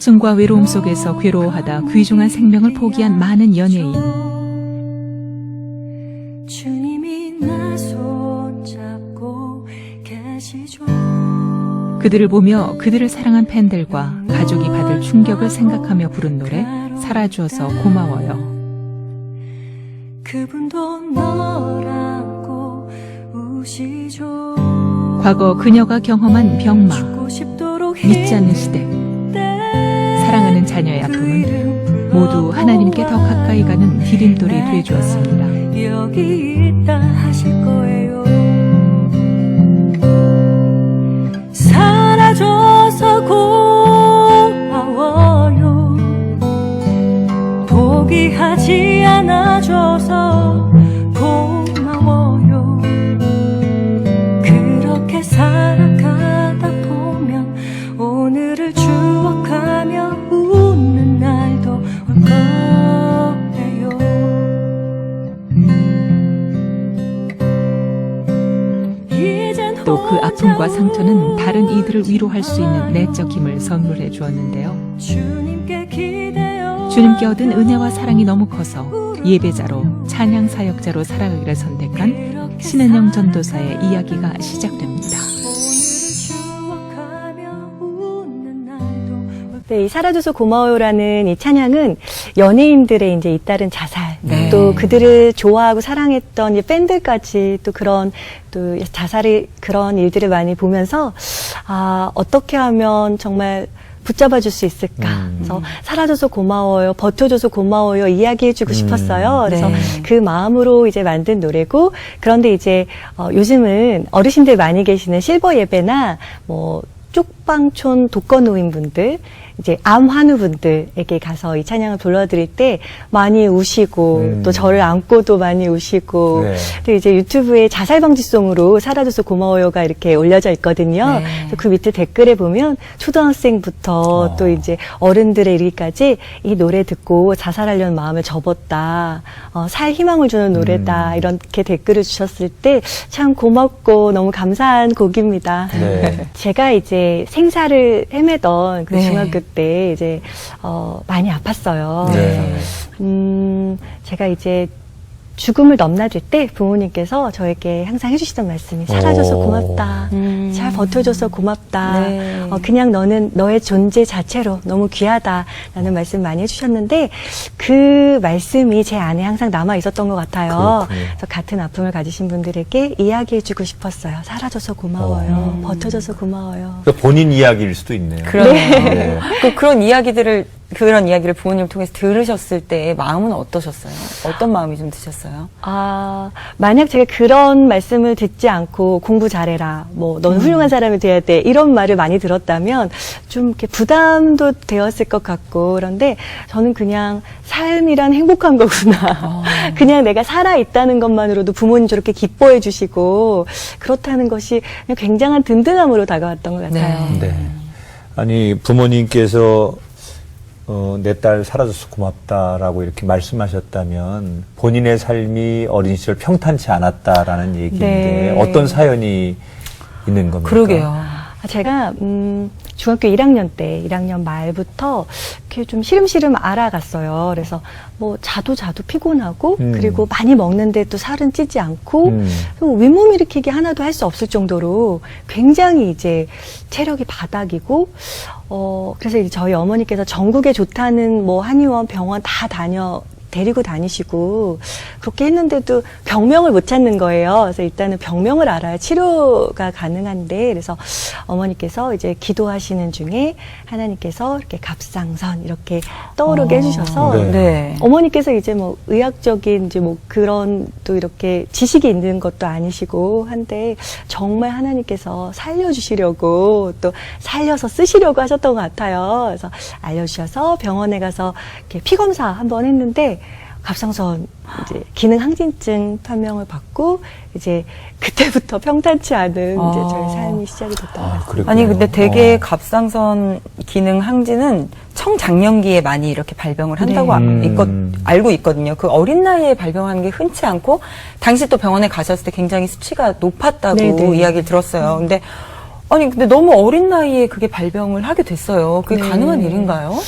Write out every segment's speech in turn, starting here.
우울증과 외로움 속에서 괴로워하다 귀중한 생명을 포기한 많은 연예인. 주님이 나 손잡고 계시죠. 그들을 보며 그들을 사랑한 팬들과 가족이 받을 충격을 생각하며 부른 노래 살아주어서 고마워요. 그분도 너라고 우시죠. 과거 그녀가 경험한 병마, 죽고 싶도록 믿지 않는 시대, 사랑하는 자녀의 아픔은 모두 하나님께 더 가까이 가는 디딤돌이 되어주었습니다. 여기 있다 하실 거예요. 사라져서 고마워요. 포기하지 않아줘서 고마워요. 그렇게 살아가다 보면 오늘을 추억하며 웃는 날도 올 거예요. 또 그 아픔과 상처는 다른 이들을 위로할 수 있는 내적 힘을 선물해 주었는데요. 주님께 얻은 은혜와 사랑이 너무 커서 예배자로 찬양 사역자로 살아가기를 선택한 신은영 전도사의 이야기가 시작됩니다. 네, 이 살아줘서 고마워요라는 이 찬양은 연예인들의 이제 잇따른 자살, 또 그들을 좋아하고 사랑했던 이 팬들까지 또 그런 또 자살의 그런 일들을 많이 보면서 어떻게 하면 정말 붙잡아줄 수 있을까. 그래서 살아줘서 고마워요, 버텨줘서 고마워요 이야기해주고 싶었어요. 그래서 그 마음으로 이제 만든 노래고, 그런데 이제 요즘은 어르신들 많이 계시는 실버 예배나 뭐 쪽방촌 독거노인분들, 이제 암 환우분들에게 가서 이 찬양을 불러드릴 때 많이 우시고 또 저를 안고도 많이 우시고, 또 이제 유튜브에 자살방지송으로 살아줘서 고마워요가 이렇게 올려져 있거든요. 그 밑에 댓글에 보면 초등학생부터 또 이제 어른들의 이르기까지 이 노래 듣고 자살하려는 마음을 접었다, 살 희망을 주는 노래다, 이렇게 댓글을 주셨을 때 참 고맙고 너무 감사한 곡입니다. 제가 이제 생사를 헤매던 그 중학교 때 이제 많이 아팠어요. 그래서 제가 이제 죽음을 넘나들 때 부모님께서 저에게 항상 해주시던 말씀이 살아줘서 고맙다, 잘 버텨줘서 고맙다, 그냥 너는 너의 존재 자체로 너무 귀하다라는 말씀 많이 해주셨는데, 그 말씀이 제 안에 항상 남아 있었던 것 같아요. 그래서 같은 아픔을 가지신 분들에게 이야기해주고 싶었어요. 살아줘서 고마워요, 버텨줘서 고마워요. 그러니까 본인 이야기일 수도 있네요. 그러네요. 그런 이야기를 부모님 통해서 들으셨을 때 마음은 어떠셨어요? 어떤 마음이 좀 드셨어요? 만약 제가 그런 말씀을 듣지 않고 공부 잘해라, 뭐 넌 훌륭한 사람이 돼야 돼, 이런 말을 많이 들었다면 좀 이렇게 부담도 되었을 것 같고, 그런데 저는 그냥 삶이란 행복한 거구나. 그냥 내가 살아있다는 것만으로도 부모님 저렇게 기뻐해 주시고 그렇다는 것이 그냥 굉장한 든든함으로 다가왔던 것 같아요. 아니, 부모님께서 내 딸 살아줘서 고맙다라고 이렇게 말씀하셨다면 본인의 삶이 어린 시절 평탄치 않았다라는 얘기인데 어떤 사연이 있는 겁니까? 그러게요. 제가 중학교 1학년 때, 1학년 말부터 이렇게 좀 시름시름 알아갔어요. 그래서 뭐 자도 피곤하고, 그리고 많이 먹는데 또 살은 찌지 않고, 윗몸 일으키기 하나도 할 수 없을 정도로 굉장히 이제 체력이 바닥이고, 그래서 이제 저희 어머니께서 전국에 좋다는 뭐 한의원, 병원 다 데리고 다니시고 그렇게 했는데도 병명을 못 찾는 거예요. 그래서 일단은 병명을 알아야 치료가 가능한데, 그래서 어머니께서 이제 기도하시는 중에 하나님께서 이렇게 갑상선 이렇게 떠오르게 해주셔서 어머니께서 이제 뭐 의학적인 이제 뭐 그런 또 이렇게 지식이 있는 것도 아니시고 한데 정말 하나님께서 살려주시려고 또 살려서 쓰시려고 하셨던 것 같아요. 그래서 알려주셔서 병원에 가서 이렇게 피 검사 한번 했는데 갑상선 이제 기능 항진증 판명을 받고, 이제 그때부터 평탄치 않은 이제 저희 삶이 시작이 됐던 것 같습니다. 아니 근데 되게 갑상선 기능 항진은 청장년기에 많이 이렇게 발병을 한다고 알고 있거든요. 그 어린 나이에 발병하는 게 흔치 않고, 당시 또 병원에 가셨을 때 굉장히 수치가 높았다고 이야기를 들었어요. 근데 아니 근데 너무 어린 나이에 그게 발병을 하게 됐어요. 그게 네. 가능한 일인가요?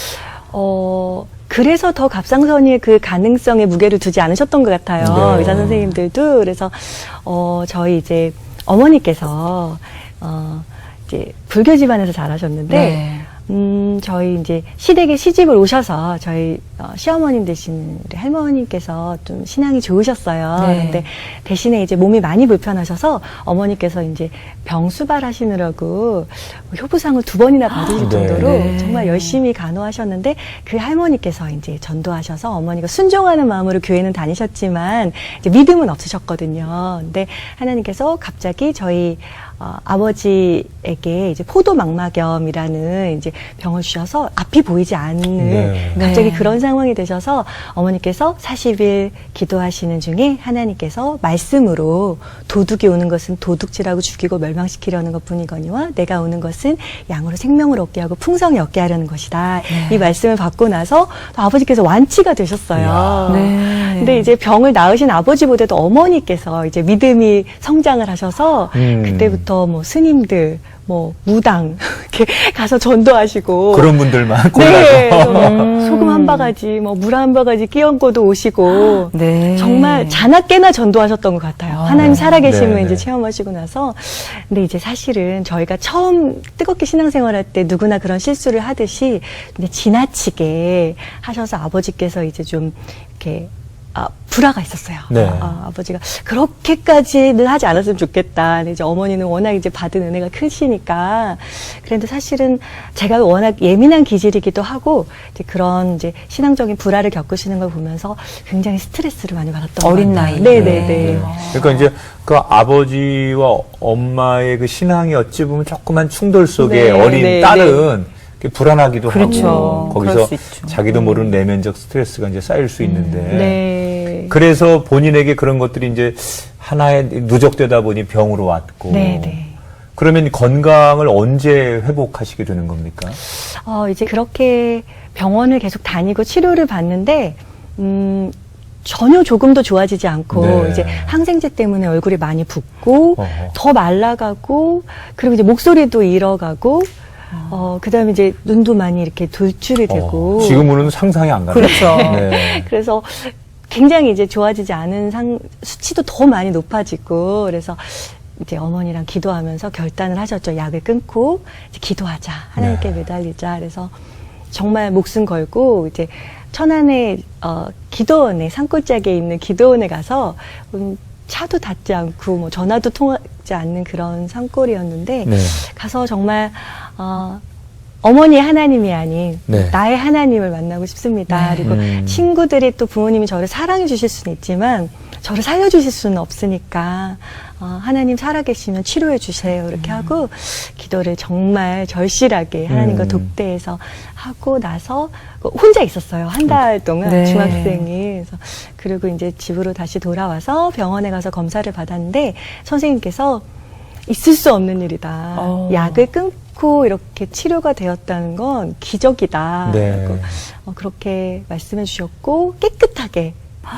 그래서 더 갑상선의 그 가능성에 무게를 두지 않으셨던 것 같아요. 네. 의사 선생님들도. 그래서, 저희 이제 어머니께서, 이제 불교 집안에서 자라셨는데, 네. 저희 이제 시댁에 시집을 오셔서 저희 시어머님 되신 우리 할머니께서 좀 신앙이 좋으셨어요. 네. 근데 대신에 이제 몸이 많이 불편하셔서 어머니께서 이제 병 수발하시느라고 효부상을 2번이나 받으실 네. 정도로 네. 정말 열심히 간호하셨는데 그 할머니께서 이제 전도하셔서 어머니가 순종하는 마음으로 교회는 다니셨지만 이제 믿음은 없으셨거든요. 근데 하나님께서 갑자기 저희 아버지에게 이제 포도망막염이라는 이제 병을 주셔서 앞이 보이지 않는 네. 갑자기 네. 그런 상황이 되셔서 어머니께서 40일 기도하시는 중에 하나님께서 말씀으로 도둑이 오는 것은 도둑질하고 죽이고 멸망시키려는 것뿐이거니와 내가 오는 것은 양으로 생명을 얻게 하고 풍성히 얻게 하려는 것이다. 네. 이 말씀을 받고 나서 또 아버지께서 완치가 되셨어요. 이야. 네. 근데 이제 병을 낳으신 아버지보다도 어머니께서 이제 믿음이 성장을 하셔서 그때부터 뭐 스님들, 뭐 무당 이렇게 가서 전도하시고 그런 분들만 네, 골라서. 소금 한 바가지, 뭐 물 한 바가지 끼얹고도 오시고 네. 정말 자나깨나 전도하셨던 것 같아요. 아, 하나님 살아계심을 네, 이제 네. 체험하시고 나서. 근데 이제 사실은 저희가 처음 뜨겁게 신앙생활할 때 누구나 그런 실수를 하듯이 근데 지나치게 하셔서 아버지께서 이제 좀 이렇게 불화가 있었어요. 네. 아버지가 그렇게까지는 하지 않았으면 좋겠다. 근데 이제 어머니는 워낙 이제 받은 은혜가 크시니까. 그런데 사실은 제가 워낙 예민한 기질이기도 하고 이제 그런 이제 신앙적인 불화를 겪으시는 걸 보면서 굉장히 스트레스를 많이 받았던 어린 것 같아요. 나이에. 네네네. 그러니까 이제 그 아버지와 엄마의 그 신앙이 어찌 보면 조그만 충돌 속에 네, 어린 네, 딸은 이렇게 불안하기도 그렇죠. 하고 그럴 거기서 수 있죠. 자기도 모르는 내면적 스트레스가 이제 쌓일 수 있는데 네. 그래서 본인에게 그런 것들이 이제 하나에 누적되다 보니 병으로 왔고 네네. 그러면 건강을 언제 회복하시게 되는 겁니까? 이제 그렇게 병원을 계속 다니고 치료를 받는데, 전혀 조금도 좋아지지 않고, 네. 이제 항생제 때문에 얼굴이 많이 붓고, 어허. 더 말라가고, 그리고 이제 목소리도 잃어가고, 그 다음에 이제 눈도 많이 이렇게 돌출이 되고. 지금으로는 상상이 안 가요. 그렇죠. 네. 그래서 굉장히 이제 좋아지지 않은 수치도 더 많이 높아지고, 그래서 이제 어머니랑 기도하면서 결단을 하셨죠. 약을 끊고 이제 기도하자. 하나님께 네. 매달리자. 그래서 정말 목숨 걸고 이제 천안에 기도원에 산골짜기에 있는 기도원에 가서 차도 닿지 않고 뭐 전화도 통하지 않는 그런 산골이었는데 네. 가서 정말 어머니의 하나님이 아닌 네. 나의 하나님을 만나고 싶습니다. 네. 그리고 친구들이 또 부모님이 저를 사랑해 주실 수는 있지만 저를 살려주실 수는 없으니까 하나님 살아계시면 치료해 주세요. 이렇게 하고 기도를 정말 절실하게 하나님과 독대해서 하고 나서 혼자 있었어요. 한 달 동안 네. 중학생이. 그래서 그리고 이제 집으로 다시 돌아와서 병원에 가서 검사를 받았는데 선생님께서 있을 수 없는 일이다. 약을 끊고 이렇게 치료가 되었다는 건 기적이다. 네. 라고 그렇게 말씀해 주셨고 깨끗하게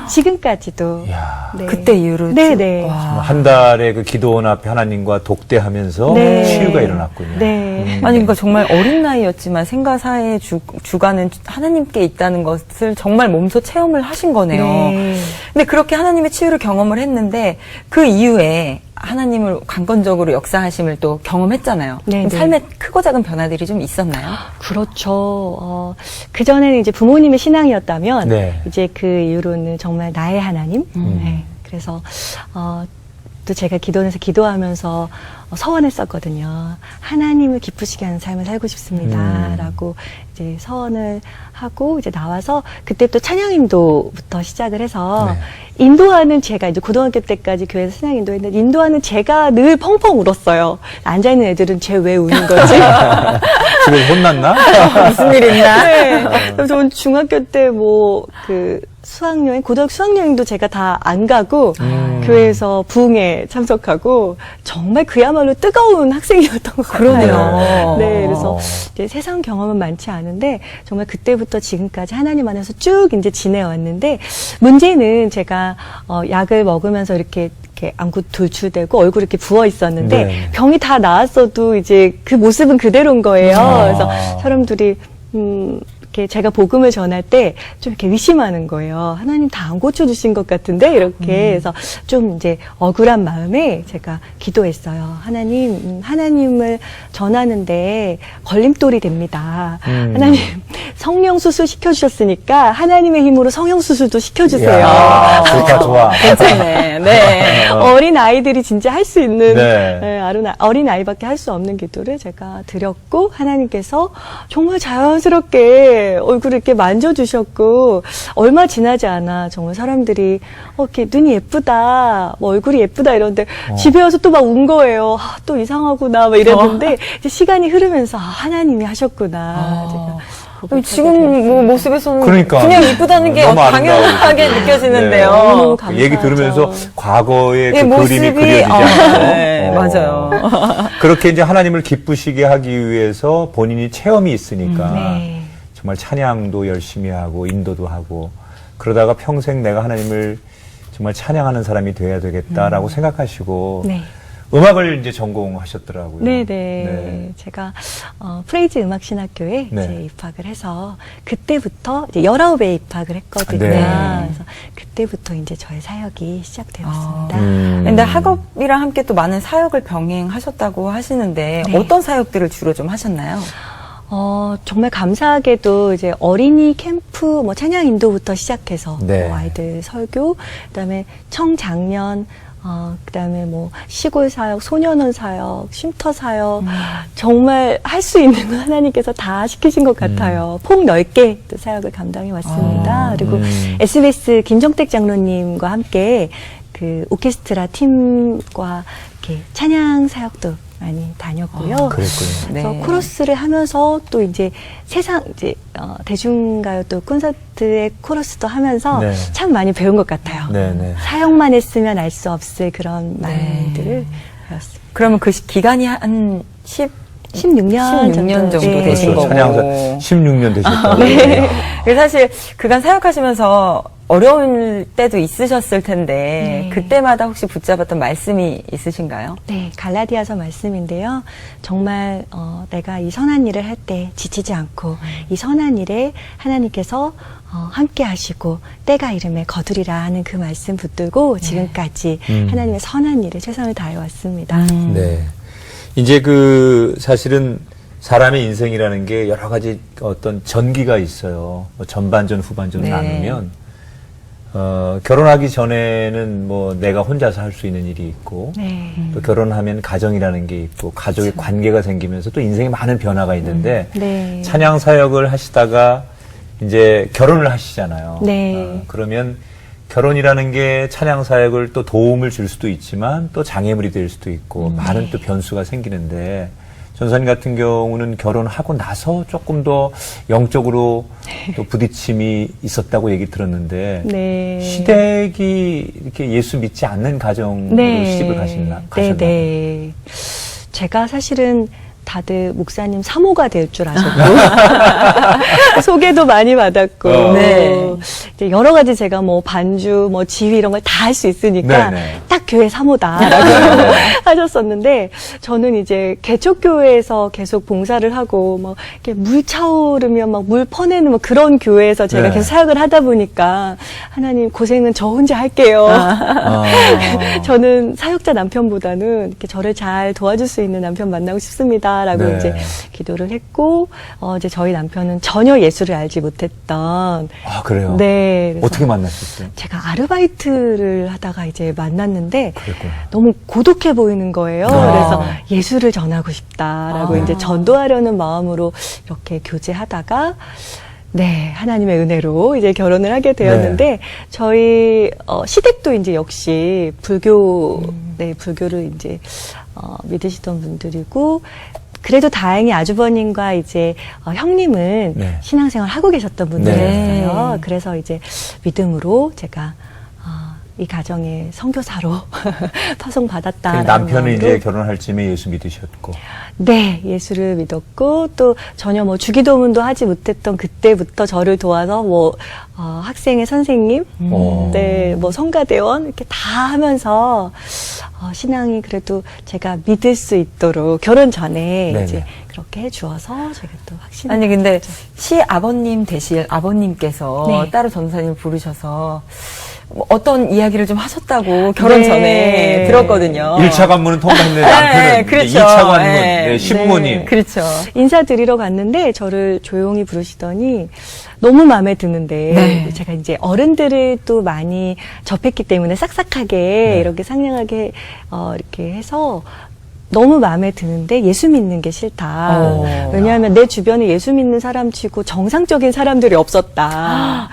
지금까지도 이야. 네. 그때 이후로 네네. 와. 한 달에 그 기도원 앞에 하나님과 독대하면서 네. 치유가 일어났군요. 네. 아니, 그러니까 정말 어린 나이였지만 생가사의 주관은 하나님께 있다는 것을 정말 몸소 체험을 하신 거네요. 네. 근데 그렇게 하나님의 치유를 경험을 했는데 그 이후에 하나님을 강건적으로 역사하심을 또 경험했잖아요. 네, 그럼 네. 삶에 크고 작은 변화들이 좀 있었나요? 그렇죠. 그전에는 이제 부모님의 신앙이었다면, 네. 이제 그 이후로는 정말 나의 하나님. 네. 그래서, 또 제가 기도원에서 기도하면서 서원했었거든요. 하나님을 기쁘시게 하는 삶을 살고 싶습니다. 라고 이제 서원을 하고 이제 나와서 그때 또 찬양인도부터 시작을 해서 인도하는 제가 이제 고등학교 때까지 교회에서 찬양 인도했는데 인도하는 제가 늘 펑펑 울었어요. 앉아있는 애들은 쟤 왜 우는 거지? 집에서 혼났나? 무슨 일 있나? 네. 그래서 저는 중학교 때 뭐 그 수학여행, 고등학교 수학여행도 제가 다 안 가고 교회에서 부흥회 참석하고 정말 그야말로 뜨거운 학생이었던 것 같아요. 그러네요. 네, 그래서 이제 세상 경험은 많지 않은데 정말 그때부터 지금까지 하나님 안에서 쭉 이제 지내왔는데 문제는 제가 약을 먹으면서 이렇게 이렇게 안구 돌출되고 얼굴이 이렇게 부어 있었는데 네. 병이 다 나았어도 이제 그 모습은 그대로인 거예요. 아. 그래서 사람들이 이렇게 제가 복음을 전할 때 좀 이렇게 의심하는 거예요. 하나님 다 안 고쳐주신 것 같은데 이렇게 해서 좀 이제 억울한 마음에 제가 기도했어요. 하나님, 하나님을 전하는데 걸림돌이 됩니다. 하나님 성령 수술 시켜주셨으니까 하나님의 힘으로 성형 수술도 시켜주세요. 이야, 좋다, 좋아. 괜찮네. 네. 어린 아이들이 진짜 할 수 있는 네. 어린 아이밖에 할 수 없는 기도를 제가 드렸고 하나님께서 정말 자연스럽게 얼굴을 이렇게 만져주셨고 얼마 지나지 않아 정말 사람들이 이렇게 눈이 예쁘다, 뭐 얼굴이 예쁘다 이러는데 집에 와서 또 막 운 거예요. 아, 또 이상하구나 막 이랬는데 이제 시간이 흐르면서 하나님이 하셨구나. 제가 그럼 지금 뭐 모습에서는 그러니까. 그냥 이쁘다는 게 너무 당연하게 아름다워. 느껴지는데요. 너무 그 얘기 감사하죠. 들으면서 과거의 예, 그 모습이 그림이 그려지지 않고. 네, 맞아요. 그렇게 이제 하나님을 기쁘시게 하기 위해서 본인이 체험이 있으니까 네. 정말 찬양도 열심히 하고 인도도 하고 그러다가 평생 내가 하나님을 정말 찬양하는 사람이 돼야 되겠다라고 생각하시고 네. 음악을 이제 전공하셨더라고요. 네네. 제가 프레이즈 음악신학교에 네. 이제 입학을 해서 그때부터 이제 19에 입학을 했거든요. 네. 그래서 그때부터 이제 저의 사역이 시작되었습니다. 근데 학업이랑 함께 또 많은 사역을 병행하셨다고 하시는데 네. 어떤 사역들을 주로 좀 하셨나요? 정말 감사하게도 이제 어린이 캠프, 뭐 찬양 인도부터 시작해서 네. 뭐 아이들 설교, 그다음에 청장년, 그다음에 뭐 시골 사역, 소년원 사역, 쉼터 사역, 정말 할 수 있는 건 하나님께서 다 시키신 것 같아요. 폭넓게 또 사역을 감당해 왔습니다. 그리고 SBS 김정택 장로님과 함께 그 오케스트라 팀과 이렇게 찬양 사역도 많이 다녔고요. 그랬군요. 그래서 네. 코러스를 하면서 또 이제 대중가요 또 콘서트의 코러스도 하면서 네. 참 많이 배운 것 같아요. 네네. 사역만 했으면 알 수 없을 그런 네. 말들을 배웠습니다. 그러면 그 기간이 한 16년 16년 정도 네. 되신 거고. 찬양사 16년 되셨다고. 네. 그래서 사실 그간 사역하시면서 어려운 때도 있으셨을 텐데 네. 그때마다 혹시 붙잡았던 말씀이 있으신가요? 네, 갈라디아서 말씀인데요. 정말 내가 이 선한 일을 할 때 지치지 않고 이 선한 일에 하나님께서 함께 하시고 때가 이름에 거두리라 하는 그 말씀 붙들고 지금까지 하나님의 선한 일에 최선을 다해 왔습니다. 네. 이제 그 사실은 사람의 인생이라는 게 여러 가지 어떤 전기가 있어요. 뭐 전반전, 후반전을 네. 나누면 결혼하기 전에는 뭐 내가 혼자서 할 수 있는 일이 있고 네. 또 결혼하면 가정이라는 게 있고 가족의 관계가 생기면서 또 인생에 많은 변화가 있는데 네. 찬양 사역을 하시다가 이제 결혼을 하시잖아요. 네. 그러면 결혼이라는 게 찬양 사역을 또 도움을 줄 수도 있지만 또 장애물이 될 수도 있고 많은 또 변수가 생기는데 전사님 같은 경우는 결혼하고 나서 조금 더 영적으로 또 부딪힘이 있었다고 얘기 들었는데 네. 시댁이 이렇게 예수 믿지 않는 가정으로 시집을 가셨나요? 네. 제가 사실은 다들 목사님 사모가 될 줄 아셨고 소개도 많이 받았고 네. 이제 여러 가지 제가 뭐 반주, 뭐 지휘 이런 걸 다 할 수 있으니까 네네. 딱 교회 사모다라고 하셨었는데 저는 이제 개척교회에서 계속 봉사를 하고 뭐 이렇게 물 차오르면 막 물 퍼내는 뭐 그런 교회에서 제가 네. 계속 사역을 하다 보니까 하나님 고생은 저 혼자 할게요. 저는 사역자 남편보다는 이렇게 저를 잘 도와줄 수 있는 남편 만나고 싶습니다라고 네. 이제 기도를 했고 이제 저희 남편은 전혀 예수를 알지 못했던 아, 그래요? 네. 그래서 어떻게 만나셨어요? 제가 아르바이트를 하다가 이제 만났는데 그랬구나. 너무 고독해 보이는 거예요. 아. 그래서 예수를 전하고 싶다라고 이제 전도하려는 마음으로 이렇게 교제하다가 네, 하나님의 은혜로 이제 결혼을 하게 되었는데 저희 시댁도 이제 역시 불교를 이제 믿으시던 분들이고 그래도 다행히 아주버님과 이제 형님은 네. 신앙생활 하고 계셨던 분들이었어요. 네. 그래서 이제 믿음으로 제가 이 가정의 선교사로 파송받았다. 그 남편은 이제 결혼할 쯤에 예수 믿으셨고. 네, 예수를 믿었고 또 전혀 뭐 주기도문도 하지 못했던 그때부터 저를 도와서 뭐 학생의 선생님, 네, 뭐 성가대원 이렇게 다 하면서 신앙이 그래도 제가 믿을 수 있도록 결혼 전에 네네. 이제 그렇게 해주어서 제가 또 확신. 아니 근데 시아버님 되실 아버님께서 네. 따로 전도사님을 부르셔서 뭐 어떤 이야기를 좀 하셨다고 결혼 네. 전에 들었거든요. 1차 관문은 통과했는데 남편은 네, 그렇죠. 이제 2차 관문, 네. 네, 신부모님. 네. 그렇죠. 인사드리러 갔는데 저를 조용히 부르시더니 너무 마음에 드는데 네. 제가 이제 어른들을 또 많이 접했기 때문에 싹싹하게 네. 이렇게 상냥하게 이렇게 해서 너무 마음에 드는데 예수 믿는 게 싫다. 왜냐하면 내 주변에 예수 믿는 사람 치고 정상적인 사람들이 없었다.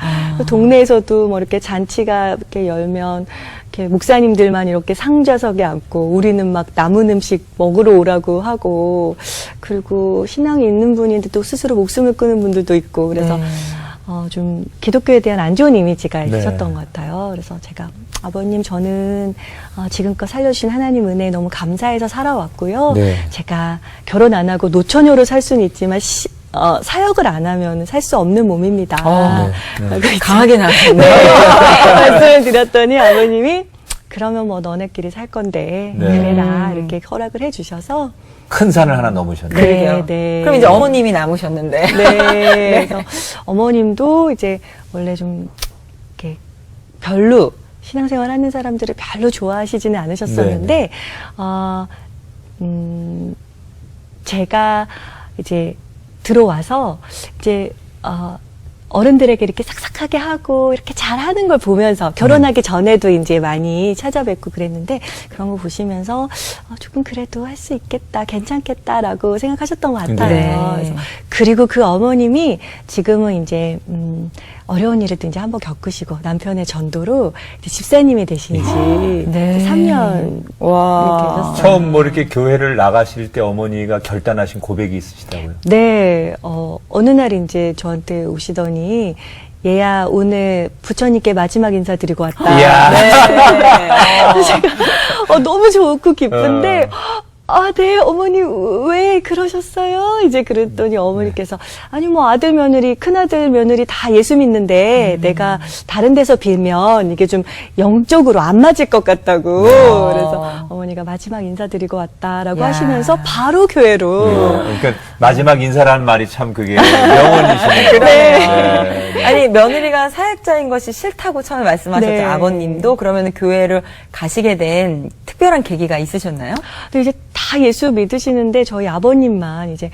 동네에서도 뭐 이렇게 잔치가 이렇게 열면 이렇게 목사님들만 이렇게 상좌석에 앉고 우리는 막 남은 음식 먹으러 오라고 하고 그리고 신앙이 있는 분인데 또 스스로 목숨을 끊는 분들도 있고 그래서 네. 좀 기독교에 대한 안 좋은 이미지가 네. 있었던 것 같아요. 그래서 제가 아버님 저는 지금껏 살려주신 하나님 은혜에 너무 감사해서 살아왔고요. 네. 제가 결혼 안 하고 노처녀로 살 수는 있지만 사역을 안 하면 살 수 없는 몸입니다. 네. 라고 이제 강하게 나왔네요. 말씀을 드렸더니 아버님이 그러면 뭐 너네끼리 살 건데 네. 그래라 이렇게 허락을 해주셔서 큰 산을 하나 넘으셨네요. 그러게요. 네. 그럼 이제 어머님이 남으셨는데. 네. 그래서 어머님도 이제 원래 좀 이렇게 별로 신앙생활 하는 사람들을 별로 좋아하시지는 않으셨었는데, 제가 이제 들어와서 이제, 어른들에게 이렇게 싹싹하게 하고 이렇게 잘하는 걸 보면서 결혼하기 전에도 이제 많이 찾아뵙고 그랬는데 그런 거 보시면서 조금 그래도 할 수 있겠다, 괜찮겠다라고 생각하셨던 것 같아요. 네. 그래서 그리고 그 어머님이 지금은 이제 어려운 일을 또 이제 한번 겪으시고 남편의 전도로 이제 집사님이 되신 지 네. 3년 와. 이렇게 되셨어요. 처음 뭐 이렇게 교회를 나가실 때 어머니가 결단하신 고백이 있으시다고요? 네, 어느 날 이제 저한테 오시더니 얘야 오늘 부처님께 마지막 인사 드리고 왔다. 이야. 그래서 제가 너무 좋고 기쁜데 네, 어머니, 왜 그러셨어요? 이제 그랬더니 어머니께서, 아니, 뭐, 아들, 며느리, 큰아들, 며느리 다 예수 믿는데, 내가 다른 데서 빌면 이게 좀 영적으로 안 맞을 것 같다고. 그래서 어머니가 마지막 인사드리고 왔다라고 야. 하시면서 바로 교회로. 그러니까 마지막 인사라는 말이 참 그게 명언이시네요. 네. 아니 며느리가 사역자인 것이 싫다고 처음에 말씀하셨죠. 네. 아버님도 그러면 교회를 가시게 된 특별한 계기가 있으셨나요? 근데 이제 다 예수 믿으시는데 저희 아버님만 이제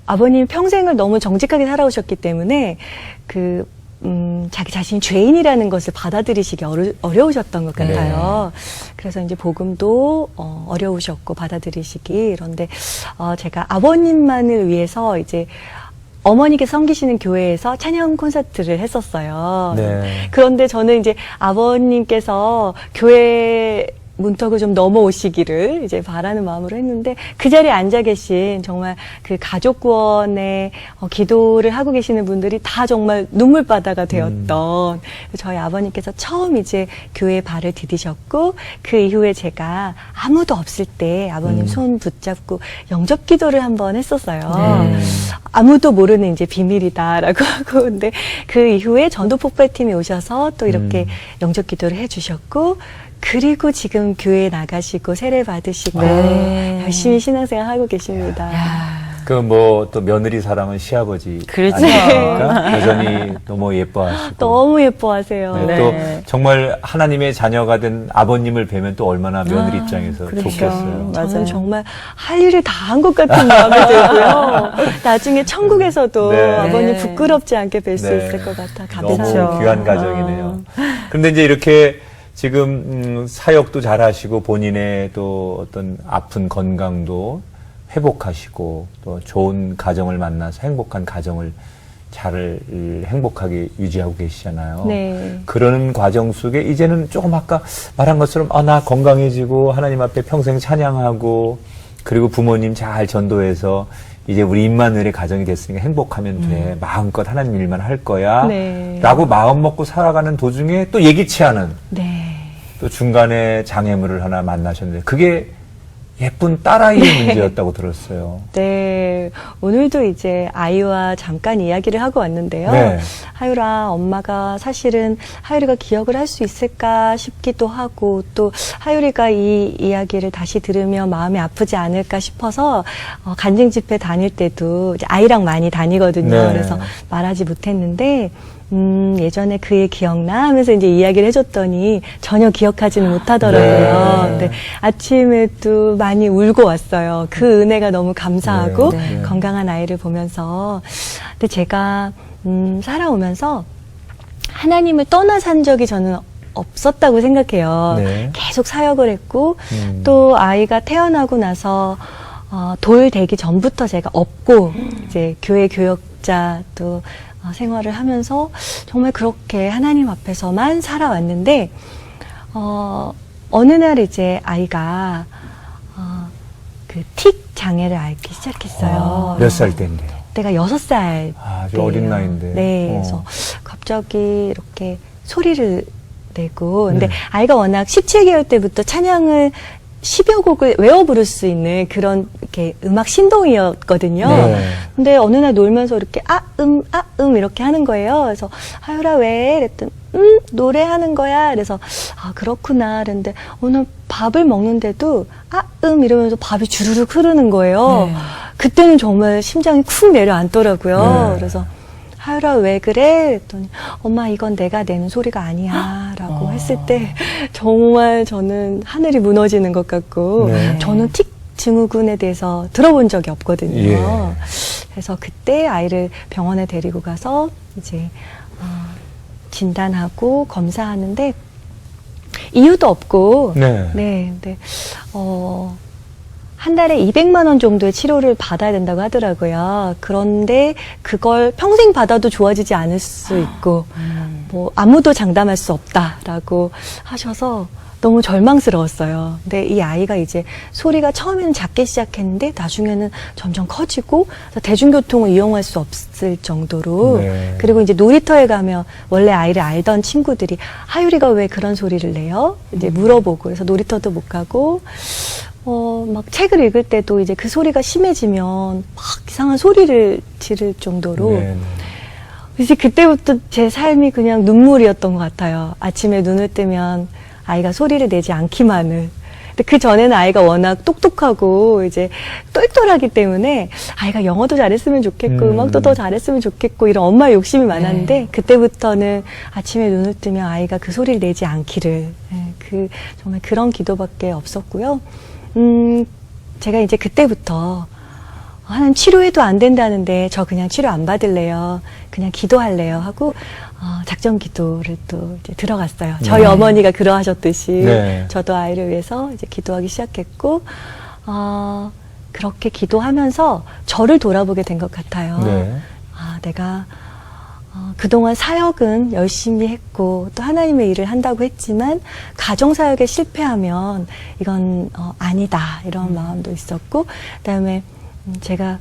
아버님 평생을 너무 정직하게 살아오셨기 때문에 자기 자신이 죄인이라는 것을 받아들이시기 어려우셨던 것 같아요. 그래서 이제 복음도 어려우셨고 받아들이시기 그런데 제가 아버님만을 위해서 이제 어머니께 섬기시는 교회에서 찬양 콘서트를 했었어요. 네. 그런데 저는 이제 아버님께서 교회 문턱을 좀 넘어오시기를 이제 바라는 마음으로 했는데 그 자리에 앉아 계신 정말 그 가족 구원에 기도를 하고 계시는 분들이 다 정말 눈물바다가 되었던 저희 아버님께서 처음 이제 교회에 발을 디디셨고 그 이후에 제가 아무도 없을 때 아버님 손 붙잡고 영접 기도를 한번 했었어요. 아무도 모르는 이제 비밀이다라고 하고 근데 그 이후에 전도 폭발팀이 오셔서 또 이렇게 영접 기도를 해주셨고 그리고 지금 교회에 나가시고 세례 받으시고 네. 열심히 신앙생활 하고 계십니다. 그 뭐 또 며느리 사랑은 시아버지 그렇죠. 아닙니까? 여전히 너무 예뻐하시고 너무 예뻐하세요. 네, 네. 또 정말 하나님의 자녀가 된 아버님을 뵈면 또 얼마나 며느리 입장에서 그렇죠. 좋겠어요. 맞아요. 저는 정말 할 일을 다 한 것 같은 마음이 들고요. 나중에 천국에서도 네. 아버님 부끄럽지 않게 뵐 수 네. 있을 것 같아. 너무 감사해요. 귀한 가정이네요. 그런데 이제 이렇게 지금 사역도 잘하시고 본인의 또 어떤 아픈 건강도 회복하시고 또 좋은 가정을 만나서 행복한 가정을 잘 행복하게 유지하고 계시잖아요. 네. 그러는 과정 속에 이제는 조금 아까 말한 것처럼 나 건강해지고 하나님 앞에 평생 찬양하고 그리고 부모님 잘 전도해서 이제 우리 임마누엘의 가정이 됐으니까 행복하면 돼. 마음껏 하나님 일만 할 거야. 네. 라고 마음 먹고 살아가는 도중에 또 예기치 않은 네. 또 중간에 장애물을 하나 만나셨는데 그게 예쁜 딸아이의 문제였다고 들었어요. 네, 오늘도 이제 아이와 잠깐 이야기를 하고 왔는데요. 네. 하율아, 엄마가 사실은 하율이가 기억을 할 수 있을까 싶기도 하고, 또 하율이가 이 이야기를 다시 들으면 마음이 아프지 않을까 싶어서 간증 집회 다닐 때도 이제 아이랑 많이 다니거든요. 네. 그래서 말하지 못했는데 예전에 그의 기억나 하면서 이제 이야기를 해줬더니 전혀 기억하지는 못하더라고요. 네. 네. 아침에도 많이 울고 왔어요. 그 은혜가 너무 감사하고 네. 건강한 아이를 보면서. 근데 제가 살아오면서 하나님을 떠나 산 적이 저는 없었다고 생각해요. 네. 계속 사역을 했고 또 아이가 태어나고 나서 돌 되기 전부터 제가 업고 이제 교회 교역자 또 생활을 하면서 정말 그렇게 하나님 앞에서만 살아왔는데 어느 날 이제 아이가 그 틱 장애를 앓기 시작했어요. 몇 살 때인데요? 때가 6살. 아주 어린 나이인데. 네, 그래서 갑자기 이렇게 소리를 내고, 근데 네. 아이가 워낙 17개월 때부터 찬양을 10여 곡을 외워 부를 수 있는 그런 이렇게 음악 신동이었거든요. 네. 근데 어느 날 놀면서 이렇게 이렇게 하는 거예요. 그래서 하율아 왜? 그랬더니 노래하는 거야. 그래서 아 그렇구나. 그랬는데 오늘 밥을 먹는데도 이러면서 밥이 주르륵 흐르는 거예요. 네. 그때는 정말 심장이 쿵 내려앉더라고요. 네. 그래서 하율아 왜 그래? 그랬더니 엄마 이건 내가 내는 소리가 아니야 라고 했을 때 정말 저는 하늘이 무너지는 것 같고 네. 저는 틱 증후군에 대해서 들어본 적이 없거든요. 예. 그래서 그때 아이를 병원에 데리고 가서 이제 진단하고 검사하는데 이유도 없고 네. 근데 한 달에 200만 원 정도의 치료를 받아야 된다고 하더라고요. 그런데 그걸 평생 받아도 좋아지지 않을 수 있고 뭐 아무도 장담할 수 없다라고 하셔서 너무 절망스러웠어요. 근데 이 아이가 이제 소리가 처음에는 작게 시작했는데 나중에는 점점 커지고 대중교통을 이용할 수 없을 정도로 네. 그리고 이제 놀이터에 가면 원래 아이를 알던 친구들이 하율이가 왜 그런 소리를 내요? 이제 물어보고 그래서 놀이터도 못 가고 막 책을 읽을 때도 이제 그 소리가 심해지면 막 이상한 소리를 지를 정도로 네. 이제 그때부터 제 삶이 그냥 눈물이었던 것 같아요. 아침에 눈을 뜨면 아이가 소리를 내지 않기만을. 근데 그 전에는 아이가 워낙 똑똑하고 이제 똘똘하기 때문에 아이가 영어도 잘했으면 좋겠고 음악도 더 잘했으면 좋겠고 이런 엄마의 욕심이 많았는데 그때부터는 아침에 눈을 뜨면 아이가 그 소리를 내지 않기를. 정말 그런 기도밖에 없었고요. 제가 이제 그때부터 하나님 치료해도 안 된다는데 저 그냥 치료 안 받을래요. 그냥 기도할래요 하고 작정 기도를 또 이제 들어갔어요. 저희 어머니가 그러하셨듯이 네. 저도 아이를 위해서 이제 기도하기 시작했고 그렇게 기도하면서 저를 돌아보게 된 것 같아요. 네. 내가 그동안 사역은 열심히 했고 또 하나님의 일을 한다고 했지만 가정사역에 실패하면 이건 아니다 이런 마음도 있었고 그다음에 제가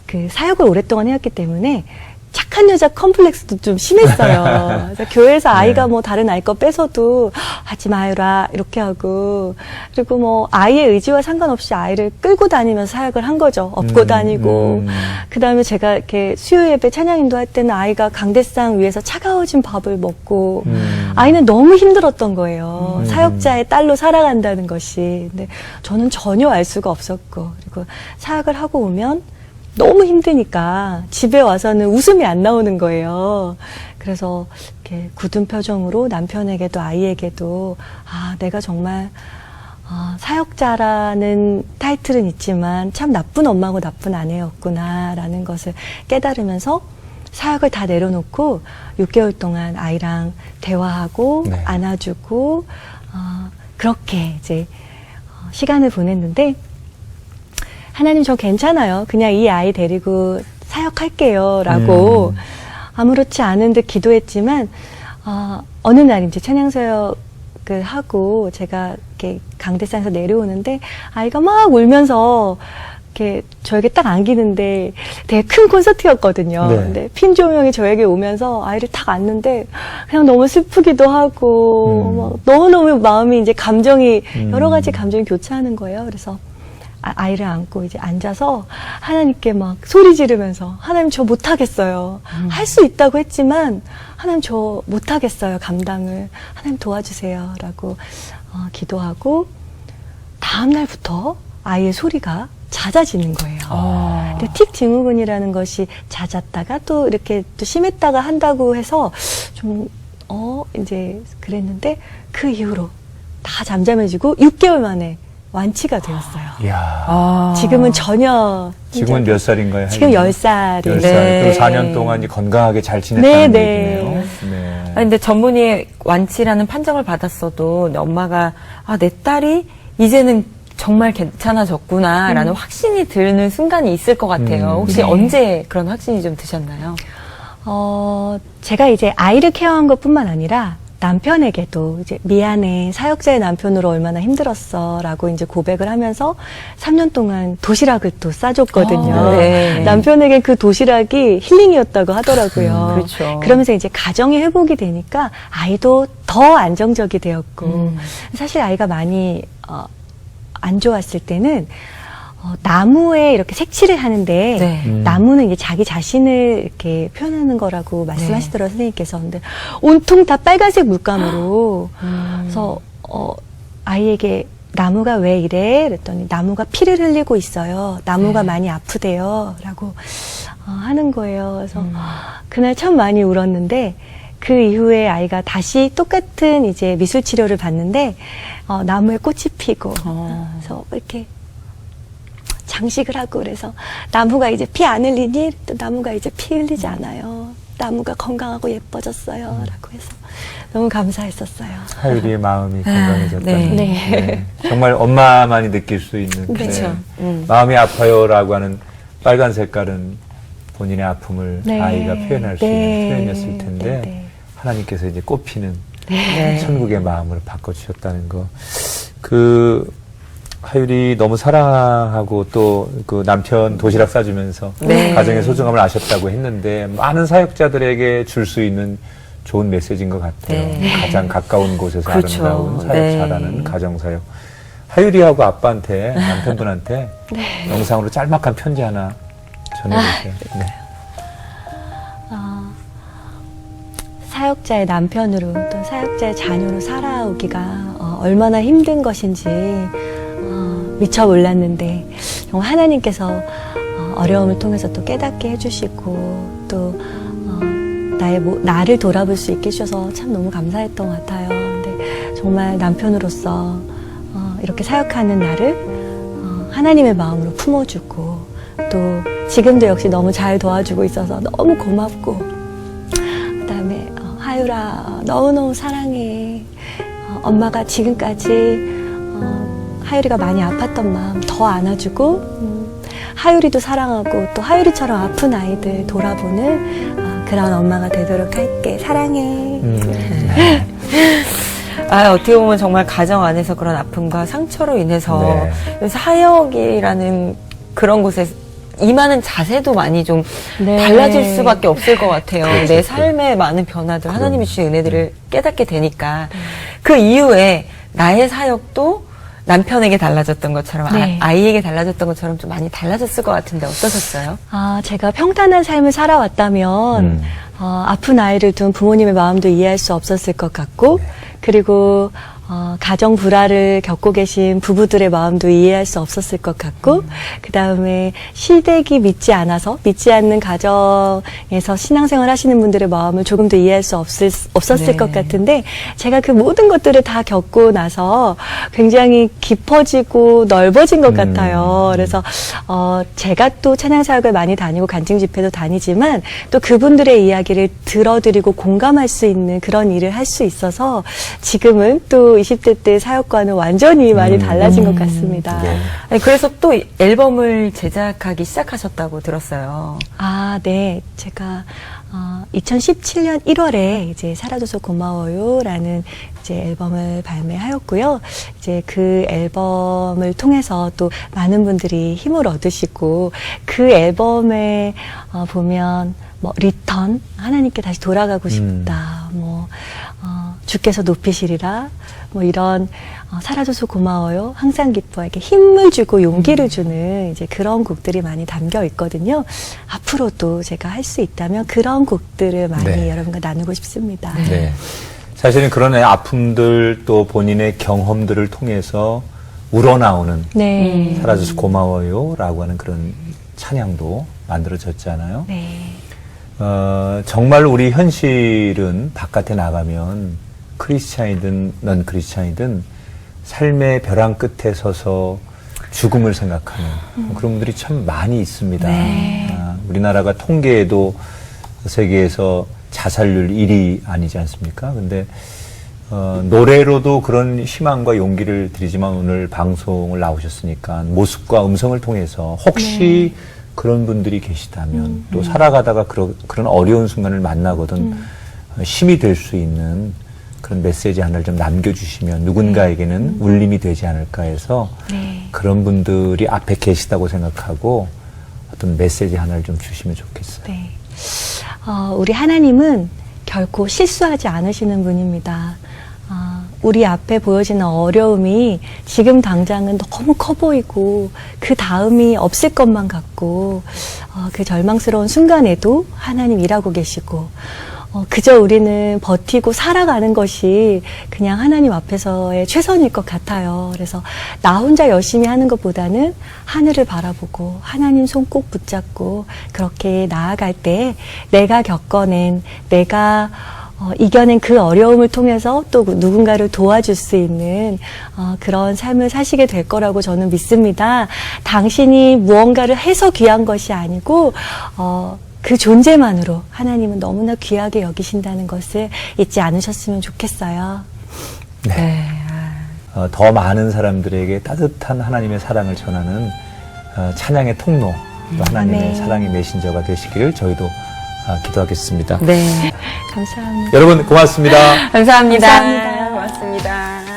그 사역을 오랫동안 해왔기 때문에 착한 여자 컴플렉스도 좀 심했어요. 그래서 교회에서 아이가 네. 뭐 다른 아이 거 뺏어도 하지 마요라 이렇게 하고 그리고 뭐 아이의 의지와 상관없이 아이를 끌고 다니면서 사역을 한 거죠. 업고 다니고 그다음에 제가 이렇게 수요 예배 찬양인도 할 때는 아이가 강대상 위에서 차가워진 밥을 먹고 아이는 너무 힘들었던 거예요. 사역자의 딸로 살아간다는 것이. 근데 저는 전혀 알 수가 없었고 그리고 사역을 하고 오면 너무 힘드니까 집에 와서는 웃음이 안 나오는 거예요. 그래서 이렇게 굳은 표정으로 남편에게도 아이에게도 내가 정말 사역자라는 타이틀은 있지만 참 나쁜 엄마고 나쁜 아내였구나라는 것을 깨달으면서 사역을 다 내려놓고 6개월 동안 아이랑 대화하고 네. 안아주고 그렇게 이제 시간을 보냈는데 하나님 저 괜찮아요. 그냥 이 아이 데리고 사역할게요. 라고 아무렇지 않은 듯 기도했지만 어느 날 이제 찬양사역을 하고 제가 이렇게 강대상에서 내려오는데 아이가 막 울면서 이렇게 저에게 딱 안기는데 되게 큰 콘서트였거든요. 네. 근데 핀 조명이 저에게 오면서 아이를 딱 안는데 그냥 너무 슬프기도 하고 막 너무너무 마음이 이제 감정이 여러 가지 감정이 교차하는 거예요. 그래서 아이를 안고 이제 앉아서 하나님께 막 소리 지르면서 하나님 저 못하겠어요. 할 수 있다고 했지만 하나님 저 못하겠어요. 감당을. 하나님 도와주세요. 라고 기도하고 다음 날부터 아이의 소리가 잦아지는 거예요. 근데 틱 증후군이라는 것이 잦았다가 또 이렇게 또 심했다가 한다고 해서 좀 이제 그랬는데 그 이후로 다 잠잠해지고 6개월 만에 완치가 되었어요. 이야. 지금은 전혀 지금은 몇 살인가요? 지금 10살이에요. 10살. 네. 그리고 4년 동안 이제 건강하게 잘 지냈다는 네, 얘기네요. 네. 네. 아니, 근데 전문의 완치라는 판정을 받았어도 엄마가 내 딸이 이제는 정말 괜찮아졌구나라는 확신이 드는 순간이 있을 것 같아요. 혹시 네. 언제 그런 확신이 좀 드셨나요? 제가 이제 아이를 케어한 것뿐만 아니라 남편에게도 이제 미안해, 사역자의 남편으로 얼마나 힘들었어 라고 이제 고백을 하면서 3년 동안 도시락을 또 싸줬거든요. 네. 남편에게 그 도시락이 힐링이었다고 하더라고요. 그렇죠. 그러면서 이제 가정이 회복이 되니까 아이도 더 안정적이 되었고 사실 아이가 많이 안 좋았을 때는 나무에 이렇게 색칠을 하는데 네. 나무는 이제 자기 자신을 이렇게 표현하는 거라고 말씀하시더라고요, 선생님께서. 근데 온통 다 빨간색 물감으로. 그래서 아이에게 나무가 왜 이래? 그랬더니 나무가 피를 흘리고 있어요. 나무가 많이 아프대요. 라고 하는 거예요. 그래서 그날 참 많이 울었는데 그 이후에 아이가 다시 똑같은 이제 미술 치료를 받는데 나무에 꽃이 피고 그래서 이렇게 장식을 하고 그래서 나무가 이제 피 안 흘리니 또 나무가 이제 피 흘리지 않아요. 나무가 건강하고 예뻐졌어요. 라고 해서 너무 감사했었어요. 하율이의 마음이 건강해졌다는. 네. 정말 엄마만이 느낄 수 있는. 그렇죠. 마음이 아파요라고 하는 빨간 색깔은 본인의 아픔을 네. 아이가 표현할 수 네. 있는 표현이었을 텐데 네. 하나님께서 이제 꽃피는 네. 천국의 마음을 바꿔주셨다는 거. 하율이 너무 사랑하고 또 그 남편 도시락 싸주면서 네. 가정의 소중함을 아셨다고 했는데 많은 사역자들에게 줄 수 있는 좋은 메시지인 것 같아요. 네. 가장 가까운 곳에서 그렇죠. 아름다운 사역 네. 잘하는 가정사역. 하율이하고 아빠한테 남편분한테 영상으로 짤막한 편지 하나 전해주세요. 네. 사역자의 남편으로 또 사역자의 자녀로 살아오기가 얼마나 힘든 것인지 미처 몰랐는데 정말 하나님께서 어려움을 통해서 또 깨닫게 해주시고 또 나를 돌아볼 수 있게 해주셔서 참 너무 감사했던 것 같아요. 근데 정말 남편으로서 이렇게 사역하는 나를 하나님의 마음으로 품어주고 또 지금도 역시 너무 잘 도와주고 있어서 너무 고맙고 그다음에 하율아 너무너무 사랑해. 엄마가 지금까지 하율이가 많이 아팠던 마음 더 안아주고 하율이도 사랑하고 또 하율이처럼 아픈 아이들 돌아보는 그런 엄마가 되도록 할게. 사랑해. 어떻게 보면 정말 가정 안에서 그런 아픔과 상처로 인해서 사역이라는 그런 곳에 임하는 자세도 많이 좀 네. 달라질 수밖에 없을 것 같아요. 그렇죠. 내 삶의 많은 변화들, 하나님이 주신 은혜들을 깨닫게 되니까 그 이후에 나의 사역도 남편에게 달라졌던 것처럼 네. 아이에게 달라졌던 것처럼 좀 많이 달라졌을 것 같은데 어떠셨어요? 제가 평탄한 삶을 살아왔다면 아픈 아이를 둔 부모님의 마음도 이해할 수 없었을 것 같고 그리고 가정 불화를 겪고 계신 부부들의 마음도 이해할 수 없었을 것 같고 그 다음에 시댁이 믿지 않는 가정에서 신앙생활 하시는 분들의 마음을 조금 더 이해할 수 없었을 네. 것 같은데 제가 그 모든 것들을 다 겪고 나서 굉장히 깊어지고 넓어진 것 같아요. 그래서 제가 또 찬양사역을 많이 다니고 간증 집회도 다니지만 또 그분들의 이야기를 들어드리고 공감할 수 있는 그런 일을 할 수 있어서 지금은 또 20대 때 사역과는 완전히 많이 달라진 것 같습니다. 네. 아니, 그래서 또 앨범을 제작하기 시작하셨다고 들었어요. 네. 제가 2017년 1월에 이제 사라져서 고마워요라는 이제 앨범을 발매하였고요. 이제 그 앨범을 통해서 또 많은 분들이 힘을 얻으시고 그 앨범에 보면 뭐 리턴 하나님께 다시 돌아가고 싶다. 뭐 주께서 높이시리라. 뭐 이런 사라져서 고마워요. 항상 기뻐. 이렇게 힘을 주고 용기를 주는 이제 그런 곡들이 많이 담겨 있거든요. 앞으로도 제가 할 수 있다면 그런 곡들을 많이 네. 여러분과 나누고 싶습니다. 네. 사실은 그런 아픔들 또 본인의 경험들을 통해서 우러나오는 네. 사라져서 고마워요라고 하는 그런 찬양도 만들어졌잖아요. 네. 정말 우리 현실은 바깥에 나가면 크리스찬이든 넌 크리스찬이든 삶의 벼랑 끝에 서서 죽음을 생각하는 그런 분들이 참 많이 있습니다. 네. 우리나라가 통계에도 세계에서 자살률 1위 아니지 않습니까? 근데 노래로도 그런 희망과 용기를 드리지만 오늘 방송을 나오셨으니까 모습과 음성을 통해서 혹시 그런 분들이 계시다면 또 살아가다가 그런 어려운 순간을 만나거든 힘이 될 수 있는 그런 메시지 하나를 좀 남겨주시면 누군가에게는 울림이 되지 않을까 해서 네. 그런 분들이 앞에 계시다고 생각하고 어떤 메시지 하나를 좀 주시면 좋겠어요. 네. 우리 하나님은 결코 실수하지 않으시는 분입니다. 우리 앞에 보여지는 어려움이 지금 당장은 너무 커 보이고 그 다음이 없을 것만 같고 그 절망스러운 순간에도 하나님 일하고 계시고 그저 우리는 버티고 살아가는 것이 그냥 하나님 앞에서의 최선일 것 같아요. 그래서 나 혼자 열심히 하는 것보다는 하늘을 바라보고 하나님 손 꼭 붙잡고 그렇게 나아갈 때 내가 겪어낸, 내가 이겨낸 그 어려움을 통해서 또 누군가를 도와줄 수 있는 그런 삶을 사시게 될 거라고 저는 믿습니다. 당신이 무언가를 해서 귀한 것이 아니고 그 존재만으로 하나님은 너무나 귀하게 여기신다는 것을 잊지 않으셨으면 좋겠어요. 네. 더 많은 사람들에게 따뜻한 하나님의 사랑을 전하는 찬양의 통로, 또 하나님의 아멘. 사랑의 메신저가 되시기를 저희도 기도하겠습니다. 네. 감사합니다. 여러분 고맙습니다. 감사합니다. 감사합니다. 고맙습니다.